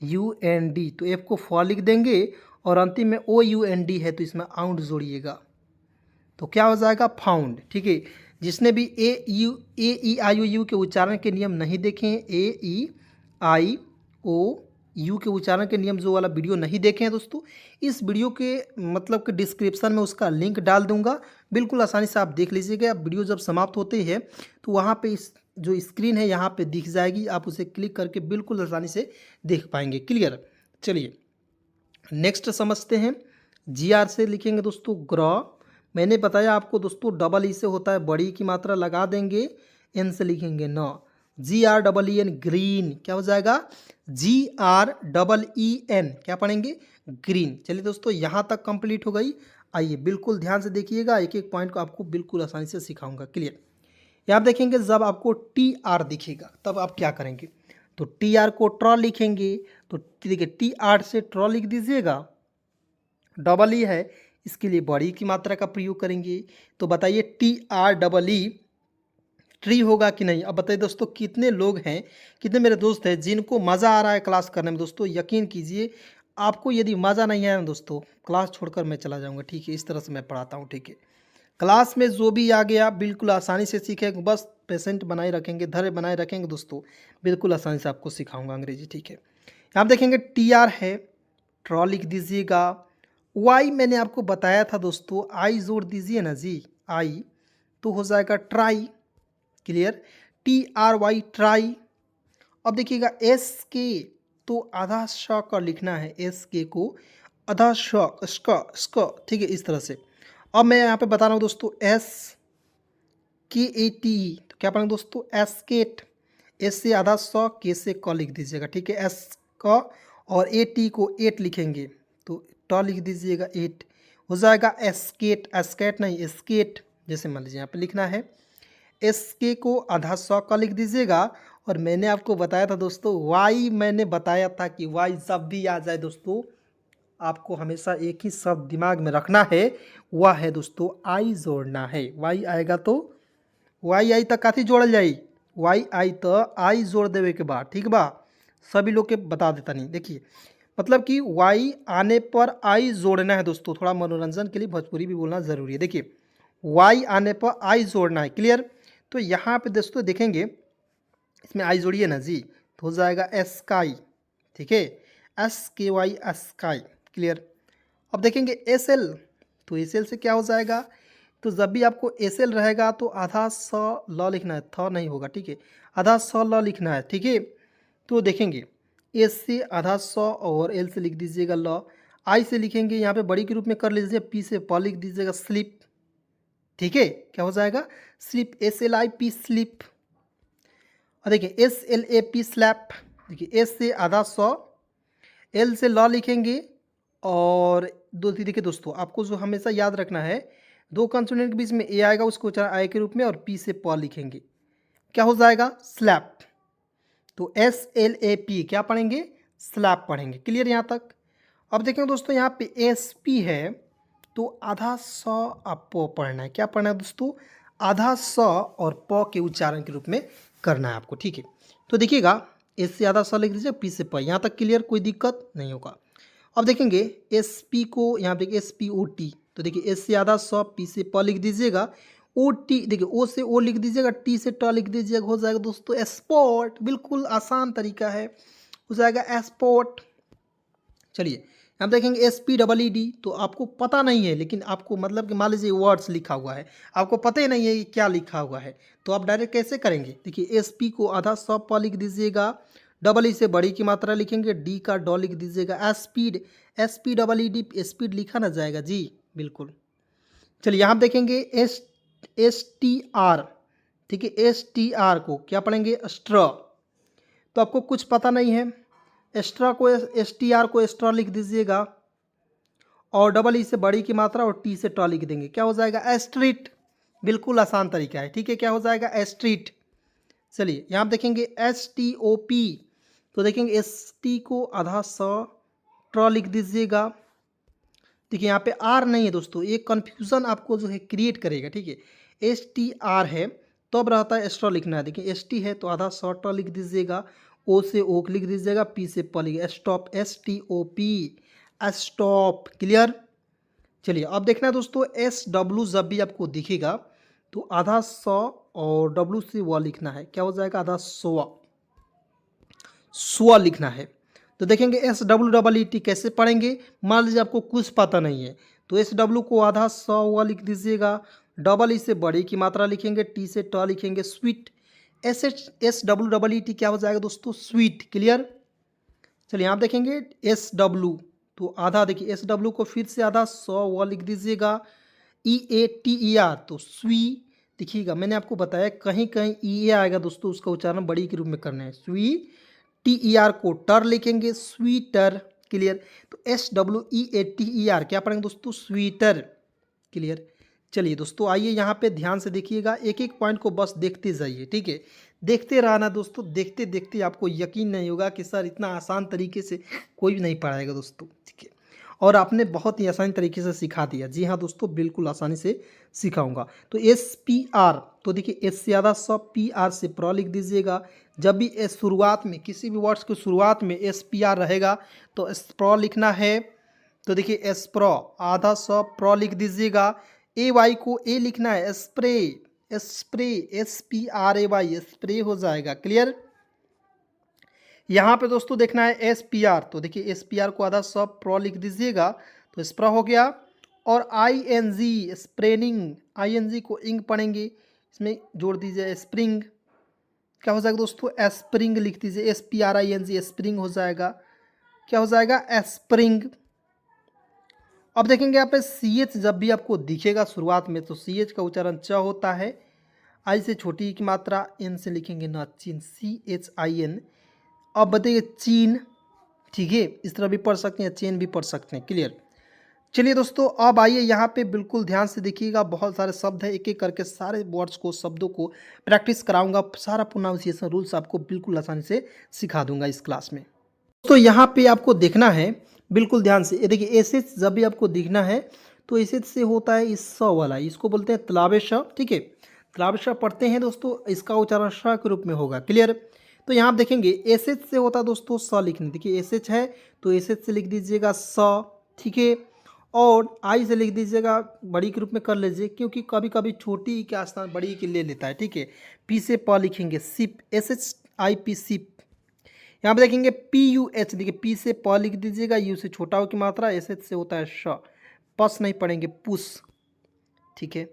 U N D, तो एफ को फॉ लिख देंगे और अंतिम में ओ यू एन डी है तो इसमें आउंड जोड़िएगा तो क्या हो जाएगा, फाउंड, ठीक है। जिसने भी ए ई आई ओ यू के उच्चारण के नियम नहीं देखे हैं, ए ई आई ओ यू के उच्चारण के नियम जो वाला वीडियो नहीं देखे हैं दोस्तों, इस वीडियो के मतलब कि डिस्क्रिप्शन में उसका लिंक डाल दूंगा, बिल्कुल आसानी से आप देख लीजिएगा। वीडियो जब समाप्त होते हैं तो वहाँ पे इस जो स्क्रीन है यहाँ पे दिख जाएगी, आप उसे क्लिक करके बिल्कुल आसानी से देख पाएंगे, क्लियर। चलिए नेक्स्ट समझते हैं। जी आर से लिखेंगे दोस्तों ग्र, मैंने बताया आपको दोस्तों डबल ई से होता है, बड़ी की मात्रा लगा देंगे। एन से लिखेंगे न, G R double E N, green, क्या हो जाएगा, G R double E N, क्या पढ़ेंगे, ग्रीन। चलिए दोस्तों यहाँ तक कंप्लीट हो गई। आइए बिल्कुल ध्यान से देखिएगा, एक एक पॉइंट को आपको बिल्कुल आसानी से सिखाऊंगा, क्लियर। यहाँ देखेंगे जब आपको टी आर दिखेगा तब आप क्या करेंगे, तो टी आर को ट्र लिखेंगे। तो देखिए टी आर से ट्र लिख दीजिएगा, डबल ई है इसके लिए बड़ी की मात्रा का प्रयोग करेंगे। तो बताइए टी आर डबल ई ट्री होगा कि नहीं। अब बताइए दोस्तों कितने लोग हैं, कितने मेरे दोस्त हैं जिनको मज़ा आ रहा है क्लास करने में। दोस्तों यकीन कीजिए, आपको यदि मज़ा नहीं आया ना दोस्तों, क्लास छोड़कर मैं चला जाऊंगा, ठीक है। इस तरह से मैं पढ़ाता हूँ, ठीक है। क्लास में जो भी आ गया बिल्कुल आसानी से सीखेंगे, बस पेशेंट बनाए रखेंगे, धैर्य बनाए रखेंगे दोस्तों, बिल्कुल आसानी से आपको सिखाऊंगा अंग्रेजी, ठीक है। यहाँ देखेंगे टी आर है, ट्रॉ लिख दीजिएगा। वाई मैंने आपको बताया था दोस्तों, आई जोड़ दीजिए ना जी, आई, तो हो जाएगा try, clear. T R Y, try. अब देखिएगा एस के, तो आधा श का लिखना है, एस के को आधा श, स्क, ठीक है, इस तरह से। अब मैं यहाँ पे बता रहा हूँ दोस्तों, एस के ए टी, तो क्या पढ़ेंगे दोस्तों, एस्केट। एस से आधा स, के से क लिख दीजिएगा, ठीक है, एस क, और ए टी को एट लिखेंगे तो ट लिख दीजिएगा, एट हो जाएगा एस्केट, एस्केट नहीं एस्केट, जैसे मान लीजिए यहाँ पे लिखना है। एस के को आधा स का लिख दीजिएगा। और मैंने आपको बताया था दोस्तों, वाई मैंने बताया था कि वाई जब भी आ जाए दोस्तों, आपको हमेशा एक ही शब्द दिमाग में रखना है, वह है दोस्तों आई जोड़ना है। वाई आएगा तो वाई आई तक काथी जोड़ल जाई, वाई आई तो आई जोड़ देवे के बाद, ठीक बा। सभी लोग के बता देता नहीं, देखिए मतलब कि वाई आने पर आई जोड़ना है दोस्तों, थोड़ा मनोरंजन के लिए भोजपुरी भी बोलना ज़रूरी है। देखिए वाई आने पर आई जोड़ना है, क्लियर। तो यहाँ पे दोस्तों देखेंगे इसमें आई जोड़िए ना जी, तो हो जाएगा एस्काई, ठीक है, एस के वाई एस्काई, क्लियर। अब देखेंगे एस एल, तो एस एल से क्या हो जाएगा, तो जब भी आपको एस एल रहेगा तो आधा स ल लिखना है, थ नहीं होगा, ठीक है, आधा स ल लिखना है, ठीक है। तो देखेंगे एस से आधा स और एल से लिख दीजिएगा ल, आई से लिखेंगे यहाँ पे बड़ी के रूप में कर लीजिए, पी से प लिख दीजिएगा, स्लिप, ठीक है, क्या हो जाएगा, slip, S L I P, slip. और देखिए S L A P, slap. देखिए एस से आधा स, एल से ल लिखेंगे और दो, देखिए दोस्तों आपको जो हमेशा याद रखना है, दो कंसोनेंट के बीच में ए आएगा, उसको उच्चारण आई के रूप में, और पी से प लिखेंगे, क्या हो जाएगा, स्लैप। तो एस एल ए पी क्या पढ़ेंगे, स्लैप पढ़ेंगे, क्लियर यहाँ तक। अब देखेंगे दोस्तों यहाँ पे एस पी है, तो आधा स आप प पढ़ना है, क्या पढ़ना है दोस्तों, आधा स और प के उच्चारण के रूप में करना है आपको, ठीक है। तो देखिएगा एस से आधा स लिख दीजिए, पी से प, यहाँ तक क्लियर, कोई दिक्कत नहीं होगा। अब देखेंगे एस पी को यहाँ पे एस पी ओ टी, तो देखिए एस से आधा सौ, पी से प लिख दीजिएगा, ओ टी, देखिए ओ से ओ लिख दीजिएगा, टी से ट लिख दीजिएगा, हो जाएगा दोस्तों स्पॉट। बिल्कुल आसान तरीका है, हो जाएगा स्पॉट। चलिए हम देखेंगे S P double E D, तो आपको पता नहीं है, लेकिन आपको मतलब कि मान लीजिए वर्ड्स लिखा हुआ है, आपको पता ही नहीं है कि क्या लिखा हुआ है, तो आप डायरेक्ट कैसे करेंगे? देखिए एस पी को आधा सौ प लिख दीजिएगा, डबल ई से बड़ी की मात्रा लिखेंगे, डी का डॉ लिख दीजिएगा, speed, S P double E D, speed लिखा ना जाएगा जी, बिल्कुल। चलिए यहाँ देखेंगे एस एस टी आर, ठीक है, एस टी आर को क्या पढ़ेंगे? स्ट्रॉ। तो आपको कुछ पता नहीं है, एक्स्ट्रा को एस टी आर को एक्स्ट्रा लिख दीजिएगा, और डबल ई से बड़ी की मात्रा और टी से ट लिख देंगे, क्या हो जाएगा? एस्ट्रीट। बिल्कुल आसान तरीका है, ठीक है, क्या हो जाएगा? एस्ट्रीट। चलिए यहाँ देखेंगे एस टी ओ पी, तो देखेंगे एस टी को आधा सौ ट्र लिख दीजिएगा। देखिए यहाँ पे आर नहीं है दोस्तों, ये कन्फ्यूज़न आपको जो है क्रिएट करेगा, ठीक है। एस टी आर है तो अब रहता है एक्स्ट्रा लिखना है, देखिए एस टी है तो आधा सौ ट्र लिख दीजिएगा, ओ से ओ लिख दीजिएगा, पी से प लिखिए, stop, S T O P, stop. Clear? चलिए अब देखना है दोस्तों, एस डब्लू जब भी आपको दिखेगा तो आधा सौ और डब्लू से व लिखना है, क्या हो जाएगा? आधा सौ, स्व लिखना है। तो देखेंगे S W double E T कैसे पढ़ेंगे? मान लीजिए आपको कुछ पता नहीं है, तो एस डब्ल्यू को आधा सौ व लिख दीजिएगा, डबल ई से बड़ी की मात्रा लिखेंगे, टी से ट लिखेंगे, sweet, S W double E T क्या हो जाएगा दोस्तों? स्वीट। क्लियर? चलिए आप देखेंगे एस डब्ल्यू, तो आधा, देखिए एस डब्ल्यू को फिर से आधा सौ व लिख दीजिएगा, ई ए टी ई आर, तो स्वी। देखिएगा मैंने आपको बताया कहीं कहीं ई ए आएगा दोस्तों, उसका उच्चारण बड़ी के रूप में करना है, स्वी, टी ई आर को टर लिखेंगे, स्वीटर। क्लियर? तो S W E A T E R क्या पढ़ेंगे दोस्तों? स्वीटर। क्लियर? चलिए दोस्तों आइए यहाँ पे ध्यान से देखिएगा, एक एक पॉइंट को बस देखते जाइए, ठीक है, देखते रहना दोस्तों, देखते देखते आपको यकीन नहीं होगा कि सर इतना आसान तरीके से कोई भी नहीं पढ़ाएगा दोस्तों, ठीक है, और आपने बहुत ही आसान तरीके से सिखा दिया। जी हाँ दोस्तों, बिल्कुल आसानी से सिखाऊंगा। तो एस पी आर, तो देखिए एस से ज़्यादा सब, पी आर से प्र लिख दीजिएगा। जब भी एस शुरुआत में, किसी भी वर्ड्स की शुरुआत में एस पी आर रहेगा तो एस प्र लिखना है। तो देखिए एस प्र, आधा सौ प्र लिख दीजिएगा, ए वाई को ए लिखना है, spray, spray, S P R A Y, spray हो जाएगा। क्लियर? यहाँ पे दोस्तों देखना है एस पी आर, तो देखिए एस पी आर को आधा सौ प्रो लिख दीजिएगा, तो स्प्रा हो गया। और आई एन जी, स्प्रेनिंग, आई एन जी को इंग पढ़ेंगे, इसमें जोड़ दीजिए स्प्रिंग, क्या हो जाएगा दोस्तों? स्प्रिंग लिख दीजिए, S P R I N G, spring हो जाएगा, क्या हो जाएगा? स्प्रिंग। अब देखेंगे यहाँ पे सी एच जब भी आपको दिखेगा शुरुआत में, तो सी एच का उच्चारण च होता है, आई से छोटी की मात्रा, एन से लिखेंगे ना, चीन, सी एच आई एन। अब बताइए चीन, ठीक है, इस तरह भी पढ़ सकते हैं, चेन भी पढ़ सकते हैं। क्लियर? चलिए दोस्तों अब आइए यहाँ पे बिल्कुल ध्यान से देखिएगा, बहुत सारे शब्द है, एक एक करके सारे वर्ड्स को, शब्दों को प्रैक्टिस कराऊंगा, सारा प्रोनाउंसिएशन रूल्स आपको बिल्कुल आसानी से सिखा दूंगा इस क्लास में। तो यहाँ पे आपको देखना है बिल्कुल ध्यान से, ये देखिए एस एच जब भी आपको दिखना है तो एस एच से होता है इस स वाला, इसको बोलते हैं तलाबे श, ठीक है, तलाबे श पढ़ते हैं दोस्तों, इसका उच्चारण श के रूप में होगा। क्लियर? तो यहाँ आप देखेंगे एस एच से होता है दोस्तों स लिखने, देखिए एस एच है तो एस एच से लिख दीजिएगा स, ठीक है, और आई से लिख दीजिएगा, बड़ी के रूप में कर लीजिए, क्योंकि कभी कभी छोटी के स्थान बड़ी के ले लेता है, ठीक है। पी से प लिखेंगे sip, S H I P sip. यहाँ पे देखेंगे पी यू एच, देखिए पी से प लिख दीजिएगा, यू से छोटा हो की मात्रा, एस एच से होता है श, पस नहीं पढ़ेंगे, पुस, ठीक है।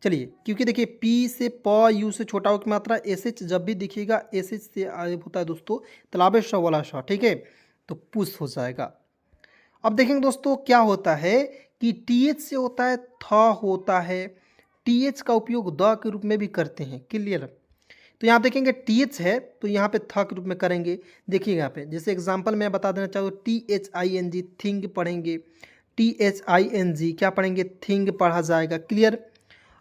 चलिए क्योंकि देखिए पी से प, यू से छोटा हो की मात्रा, एस एच जब भी दिखेगा एस एच से होता है दोस्तों तलाबे श वाला श, ठीक है, तो पुस हो जाएगा। अब देखेंगे दोस्तों क्या होता है कि टी एच से होता है थ होता है, टी एच का उपयोग द के रूप में भी करते हैं। क्लियर? तो यहाँ देखेंगे टी एच है तो यहाँ पे थ के रूप में करेंगे। देखिएगा यहाँ पे जैसे एग्जांपल मैं बता देना चाहूँ, T H I N G thing पढ़ेंगे, T H I N G क्या पढ़ेंगे? थिंग पढ़ा जाएगा। क्लियर?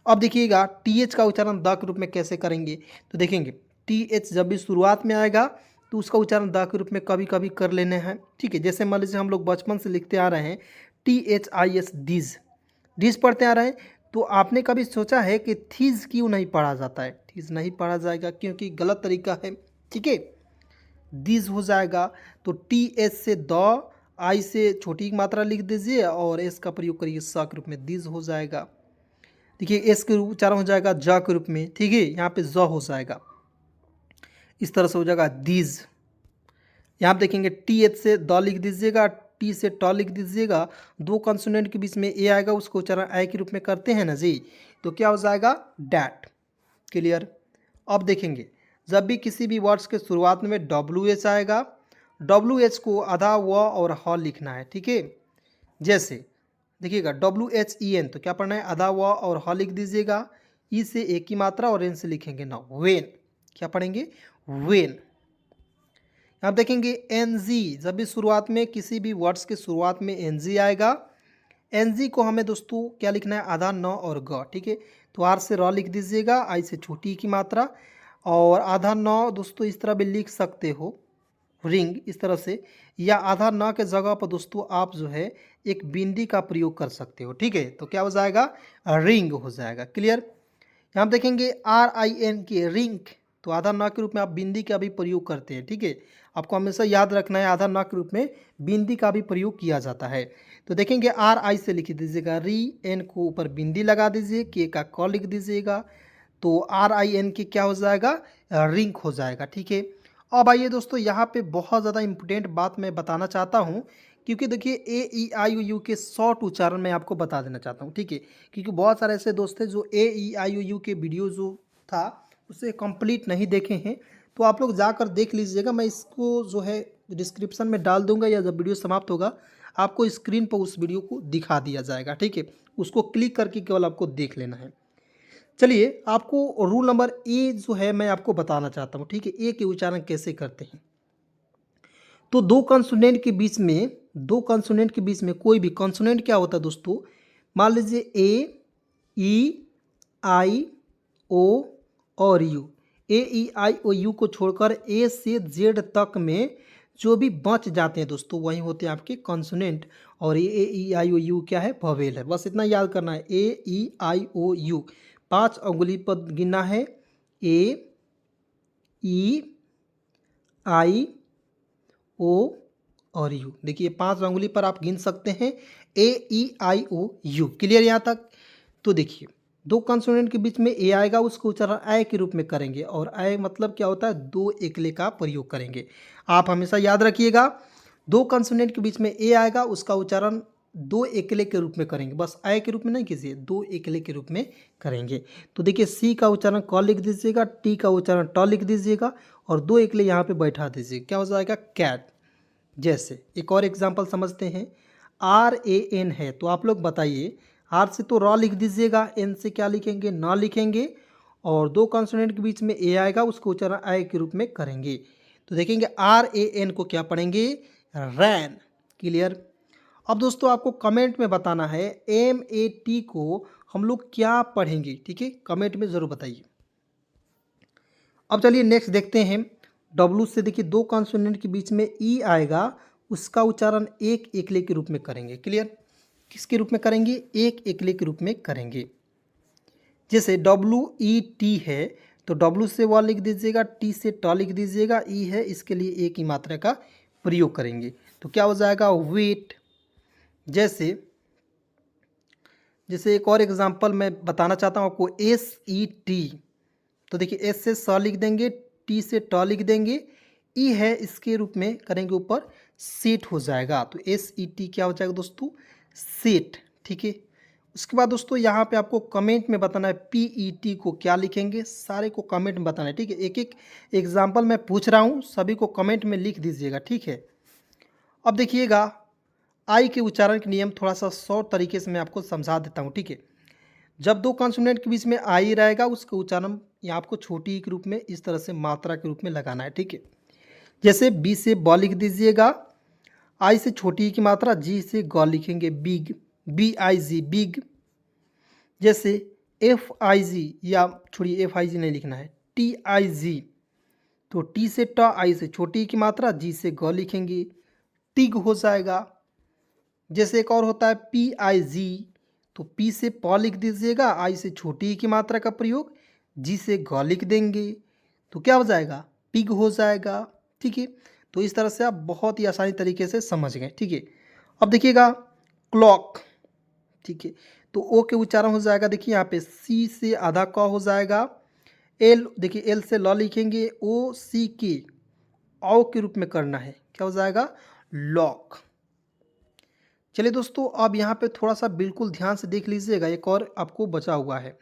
अब देखिएगा टी एच का उच्चारण द के रूप में कैसे करेंगे, तो देखेंगे टी एच जब भी शुरुआत में आएगा तो उसका उच्चारण द के रूप में कभी कभी कर लेने हैं, ठीक है। जैसे मान लीजिए हम लोग बचपन से लिखते आ रहे हैं टी एच आई एस, डीज, डीज पढ़ते आ रहे हैं, तो आपने कभी सोचा है कि थीज क्यों नहीं पढ़ा जाता है? थीज नहीं पढ़ा जाएगा क्योंकि गलत तरीका है, ठीक है, दीज हो जाएगा। तो टी एच से द आई से छोटी की मात्रा लिख दीजिए और एस का प्रयोग करिए स के रूप में, दिज हो जाएगा। देखिए एस के उच्चारण हो जाएगा ज के रूप में, ठीक है, यहाँ पे ज हो जाएगा, इस तरह से हो जाएगा दीज। यहाँ आप देखेंगे टी एच से द लिख दीजिएगा, टी से ट लिख दीजिएगा, दो कंसोनेंट के बीच में ए आएगा, उसको उच्चारण आई के रूप में करते हैं ना जी, तो क्या हो जाएगा डैट। क्लियर। अब देखेंगे जब भी किसी भी वर्ड्स के शुरुआत में डब्ल्यू एच आएगा, डब्ल्यू एच को आधा व और ह लिखना है, ठीक है। जैसे देखिएगा डब्ल्यू एच ई एन, तो क्या पढ़ना है आधा व और ह लिख दीजिएगा, ई से एक की मात्रा और एन से लिखेंगे ना वेन, क्या पढ़ेंगे वेन। आप देखेंगे एन जी, जब भी शुरुआत में किसी भी वर्ड्स के शुरुआत में एन जी आएगा, एन जी को हमें दोस्तों क्या लिखना है आधा न और ग, ठीक है। तो आर से र लिख दीजिएगा, आई से छोटी की मात्रा और आधा न दोस्तों इस तरह भी लिख सकते हो रिंग इस तरह से, या आधा न के जगह पर दोस्तों आप जो है एक बिंदी का प्रयोग कर सकते हो, ठीक है। तो क्या हो जाएगा रिंग हो जाएगा। क्लियर। यहाँ आप देखेंगे आर आई एन के रिंग, तो आधा न के रूप में आप बिंदी का भी प्रयोग करते हैं, ठीक है। आपको हमेशा याद रखना है आधा न के रूप में बिंदी का भी प्रयोग किया जाता है। तो देखेंगे आर आई से लिख दीजिएगा री, एन को ऊपर बिंदी लगा दीजिए, के का क लिख दीजिएगा, तो आर आई एन के क्या हो जाएगा रिंग हो जाएगा, ठीक है। अब आइए दोस्तों यहाँ पे बहुत ज़्यादा इंपॉर्टेंट बात मैं बताना चाहता हूँ, क्योंकि देखिए ए ई आई ओ यू के शॉर्ट उच्चारण मैं आपको बता देना चाहता हूँ, ठीक है। क्योंकि बहुत सारे ऐसे दोस्त हैं जो ए ई आई ओ यू के वीडियो जो था उसे कंप्लीट नहीं देखे हैं, तो आप लोग जाकर देख लीजिएगा। मैं इसको जो है डिस्क्रिप्शन में डाल दूंगा, या जब वीडियो समाप्त होगा आपको स्क्रीन पर उस वीडियो को दिखा दिया जाएगा, ठीक है। उसको क्लिक करके केवल आपको देख लेना है। चलिए आपको रूल नंबर ए जो है मैं आपको बताना चाहता हूँ, ठीक है। ए के उच्चारण कैसे करते हैं। तो दो कंसोनेंट के बीच में, दो कंसोनेंट के बीच में कोई भी कंसोनेंट क्या होता है दोस्तों, मान लीजिए ए ई आई ओ और you, A E I O you को छोड़कर ए से जेड तक में जो भी बच जाते हैं दोस्तों वही होते हैं आपके कंसोनेंट, और ए ई आई ओ यू क्या है वोवेल है। बस इतना याद करना है, ए ई आई ओ यू 5 अंगुली पर गिनना है, ए ई आई ओ और यू। देखिए 5 अंगुली पर आप गिन सकते हैं ए ई आई ओ यू। क्लियर यहाँ तक। तो देखिए दो कंसोनेंट के बीच में ए आएगा, उसको उच्चारण आय के रूप में करेंगे, और आय मतलब क्या होता है दो एकले का प्रयोग करेंगे। आप हमेशा याद रखिएगा दो कंसोनेंट के बीच में ए आएगा, उसका उच्चारण दो एकले के रूप में करेंगे, बस आय के रूप में नहीं कीजिए, दो एकले के रूप में करेंगे। तो देखिए सी का उच्चारण क लिख दीजिएगा, टी का उच्चारण ट लिख दीजिएगा, और दो एकले यहाँ पे बैठा दीजिए, क्या हो जाएगा कैट। जैसे एक और एग्जाम्पल समझते हैं, आर ए एन है, तो आप लोग बताइए आर से तो र लिख दीजिएगा, एन से क्या लिखेंगे न लिखेंगे, और दो कंसोनेंट के बीच में ए आएगा, उसको उच्चारण आय के रूप में करेंगे। तो देखेंगे आर ए एन को क्या पढ़ेंगे रैन। क्लियर। अब दोस्तों आपको कमेंट में बताना है एम ए टी को हम लोग क्या पढ़ेंगे, ठीक है, कमेंट में ज़रूर बताइए। अब चलिए नेक्स्ट देखते हैं, डब्लू से देखिए दो कॉन्सोनेंट के बीच में ई आएगा, उसका उच्चारण एक एकले के रूप में करेंगे। क्लियर। किसके रूप में करेंगे एक एकले के रूप में करेंगे। जैसे डब्लू ई टी है, तो डब्लू से व लिख दीजिएगा, टी से ट लिख दीजिएगा, ई है इसके लिए एक ही मात्रा का प्रयोग करेंगे, तो क्या हो जाएगा वेट। जैसे एक और एग्जांपल मैं बताना चाहता हूँ आपको, एस ई टी, तो देखिए एस से स लिख देंगे, टी से ट लिख देंगे, ई है इसके रूप में करेंगे ऊपर सेट हो जाएगा, तो एस ई टी क्या हो जाएगा दोस्तों सेट, ठीक है। उसके बाद दोस्तों यहाँ पे आपको कमेंट में बताना है पी ई टी को क्या लिखेंगे, सारे को कमेंट में बताना है, ठीक है। एक एक एग्जाम्पल मैं पूछ रहा हूँ, सभी को कमेंट में लिख दीजिएगा, ठीक है। अब देखिएगा आई के उच्चारण के नियम थोड़ा सा शॉर्ट तरीके से मैं आपको समझा देता हूँ, ठीक है। जब दो कॉन्सोनेंट के बीच में आई रहेगा, उसका उच्चारण यहाँ आपको छोटी ई के रूप में इस तरह से मात्रा के रूप में लगाना है, ठीक है। जैसे बी से ब लिख दीजिएगा, आई से छोटी ई की मात्रा, जी से ग लिखेंगे big, B I G big. जैसे एफ आई जी, या छोड़िए एफ आई जी नहीं लिखना है, टी आई जी, तो टी से ट, आई से छोटी ई की मात्रा, जी से ग लिखेंगे टिग हो जाएगा। जैसे एक और होता है पी आई जी, तो पी से प लिख दीजिएगा, आई से छोटी ई की मात्रा का प्रयोग, जी से ग लिख देंगे, तो क्या हो जाएगा पिग हो जाएगा, ठीक है। तो इस तरह से आप बहुत ही आसानी तरीके से समझ गए, ठीक है। अब देखिएगा क्लॉक, ठीक है, तो ओ के उच्चारण हो जाएगा, देखिए यहाँ पे सी से आधा क हो जाएगा। एल, देखिए एल से ल लिखेंगे, ओ सी के औ के रूप में करना है, क्या हो जाएगा, लॉक। चलिए दोस्तों, अब यहाँ पे थोड़ा सा बिल्कुल ध्यान से देख लीजिएगा, एक और आपको बचा हुआ है।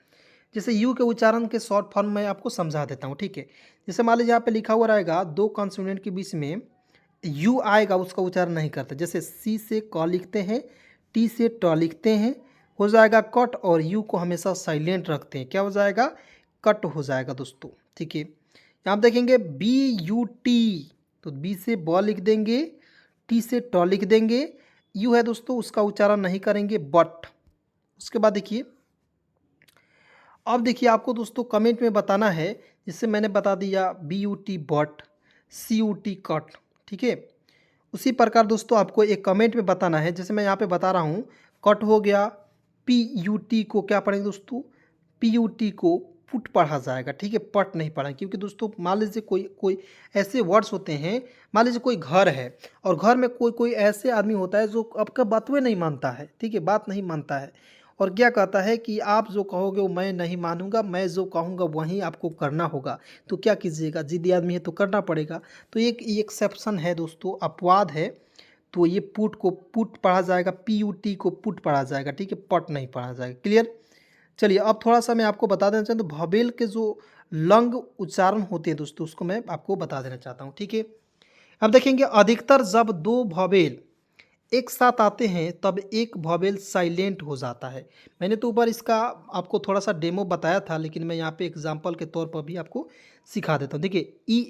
जैसे यू के उच्चारण के शॉर्ट फॉर्म में आपको समझा देता हूँ, ठीक है। जैसे मान लीजिए यहाँ पे लिखा हुआ रहेगा, दो कॉन्सोनेंट के बीच में यू आएगा, उसका उच्चारण नहीं करते। जैसे सी से क लिखते हैं, टी से ट लिखते हैं, हो जाएगा कट, और यू को हमेशा साइलेंट रखते हैं, क्या हो जाएगा, कट हो जाएगा दोस्तों, ठीक है। यहाँ आप देखेंगे बी यू टी, तो बी से ब लिख देंगे, टी से ट लिख देंगे, यू है दोस्तों उसका उच्चारण नहीं करेंगे, बट। उसके बाद देखिए, अब देखिए आपको दोस्तों कमेंट में बताना है, जिससे मैंने बता दिया B U T but, C U T cut, ठीक है। उसी प्रकार दोस्तों आपको एक कमेंट में बताना है, जैसे मैं यहाँ पे बता रहा हूँ, कट हो गया, पी यू टी को क्या पढ़ेंगे दोस्तों, पी यू टी को पुट पढ़ा जाएगा, ठीक है, पट नहीं पढ़ेंगे। क्योंकि दोस्तों मान लीजिए कोई कोई ऐसे वर्ड्स होते हैं, मान लीजिए कोई घर है और घर में कोई कोई ऐसे आदमी होता है जो आपका बात में नहीं मानता है, ठीक है, बात नहीं मानता है, और क्या कहता है कि आप जो कहोगे वो मैं नहीं मानूंगा, मैं जो कहूँगा वहीं आपको करना होगा। तो क्या कीजिएगा, जिद्दी आदमी है तो करना पड़ेगा। तो एक एक्सेप्शन है दोस्तों, अपवाद है। तो ये पुट को पुट पढ़ा जाएगा, पी यू टी को पुट पढ़ा जाएगा, ठीक है, पट नहीं पढ़ा जाएगा। क्लियर। चलिए अब थोड़ा सा मैं आपको बता देना चाहता हूँ, तो भवेल के जो लंग उच्चारण होते हैं दोस्तों, उसको मैं आपको बता देना चाहता हूँ, ठीक है। अब देखेंगे, अधिकतर जब दो भवेल एक साथ आते हैं तब एक वॉवेल साइलेंट हो जाता है। मैंने तो ऊपर इसका आपको थोड़ा सा डेमो बताया था, लेकिन मैं यहाँ पे एग्जांपल के तौर पर भी आपको सिखा देता हूँ। देखिए ई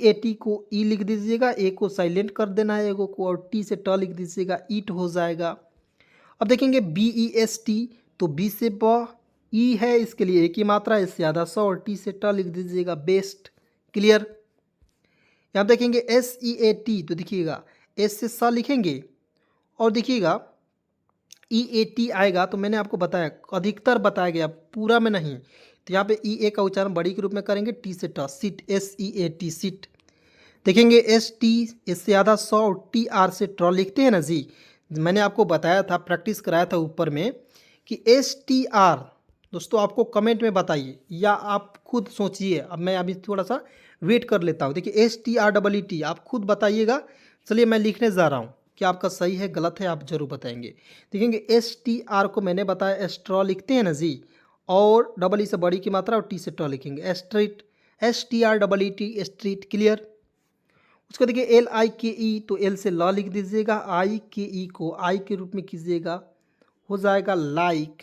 ए टी को ई लिख दीजिएगा, ए को साइलेंट कर देना है एगो को, और टी से ट लिख दीजिएगा, ईट हो जाएगा। अब देखेंगे बी ई एस टी, तो बी से ब, ई है इसके लिए एक ही मात्रा, इससे आधा स, और टी से ट लिख दीजिएगा, बेस्ट। क्लियर। यहाँ देखेंगे एस ई ए टी, तो देखिएगा एस से स लिखेंगे, और देखिएगा ई ए टी आएगा, तो मैंने आपको बताया, अधिकतर बताया गया, पूरा में नहीं। तो यहाँ पे ई ए का उच्चारण बड़ी के रूप में करेंगे, टी से ट, seat, S E A T, seat. देखेंगे एस टी, इससे आधा सौ, और टी आर से ट्र लिखते हैं ना जी। मैंने आपको बताया था, प्रैक्टिस कराया था ऊपर में, कि एस टी आर दोस्तों आपको कमेंट में बताइए या आप खुद सोचिए। अब मैं अभी थोड़ा सा वेट कर लेता हूँ। देखिए S T R double E T, आप खुद बताइएगा। चलिए मैं लिखने जा रहा हूँ, कि आपका सही है गलत है आप जरूर बताएंगे। देखेंगे एस टी आर को मैंने बताया एस्ट्रॉ लिखते हैं ना जी, और डबल ई से बड़ी की मात्रा, और टी से ट लिखेंगे, street, S T R double E T, street. Clear. उसको देखिए एल आई के ई, तो एल से ल लिख दीजिएगा, आई के ई को आई के रूप में कीजिएगा, हो जाएगा लाइक।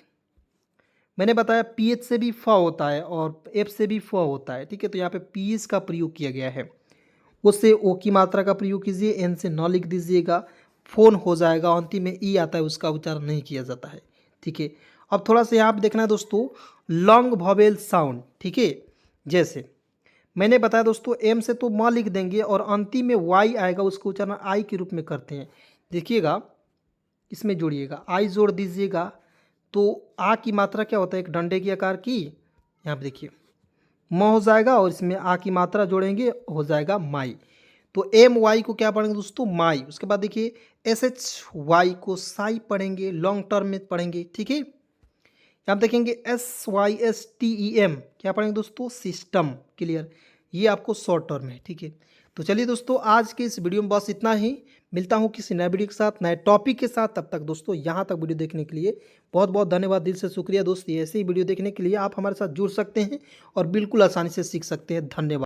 मैंने बताया पी एच से भी फ होता है और एफ से भी फ होता है, ठीक है। तो यहाँ पे पी एच का प्रयोग किया गया है, उससे ओ की मात्रा का प्रयोग कीजिए, एन से न लिख दीजिएगा, फोन हो जाएगा। अंतिम में ई आता है, उसका उच्चारण नहीं किया जाता है, ठीक है। अब थोड़ा सा यहाँ पे देखना है दोस्तों, लॉन्ग वॉवेल साउंड, ठीक है। जैसे मैंने बताया दोस्तों, एम से तो म लिख देंगे, और अंतिम में वाई आएगा, उसका उच्चारण आई के रूप में करते हैं। देखिएगा इसमें जोड़िएगा, आई जोड़ दीजिएगा, तो आ की मात्रा क्या होता है, एक डंडे की आकार की, यहाँ पे देखिए म हो जाएगा, और इसमें आ की मात्रा जोड़ेंगे, हो जाएगा माई। तो एम वाई को क्या पढ़ेंगे दोस्तों, माई। उसके बाद देखिए एस एच वाई को साई पढ़ेंगे, लॉन्ग टर्म में पढ़ेंगे, ठीक है। यहाँ देखेंगे S Y S T E M, क्या पढ़ेंगे दोस्तों, सिस्टम। क्लियर। ये आपको शॉर्ट टर्म है, ठीक है। तो चलिए दोस्तों, आज के इस वीडियो में बस इतना ही। मिलता हूँ किसी नए वीडियो के साथ, नए टॉपिक के साथ। तब तक दोस्तों, यहाँ तक वीडियो देखने के लिए बहुत बहुत धन्यवाद, दिल से शुक्रिया दोस्त। ऐसे ही वीडियो देखने के लिए आप हमारे साथ जुड़ सकते हैं और बिल्कुल आसानी से सीख सकते हैं। धन्यवाद।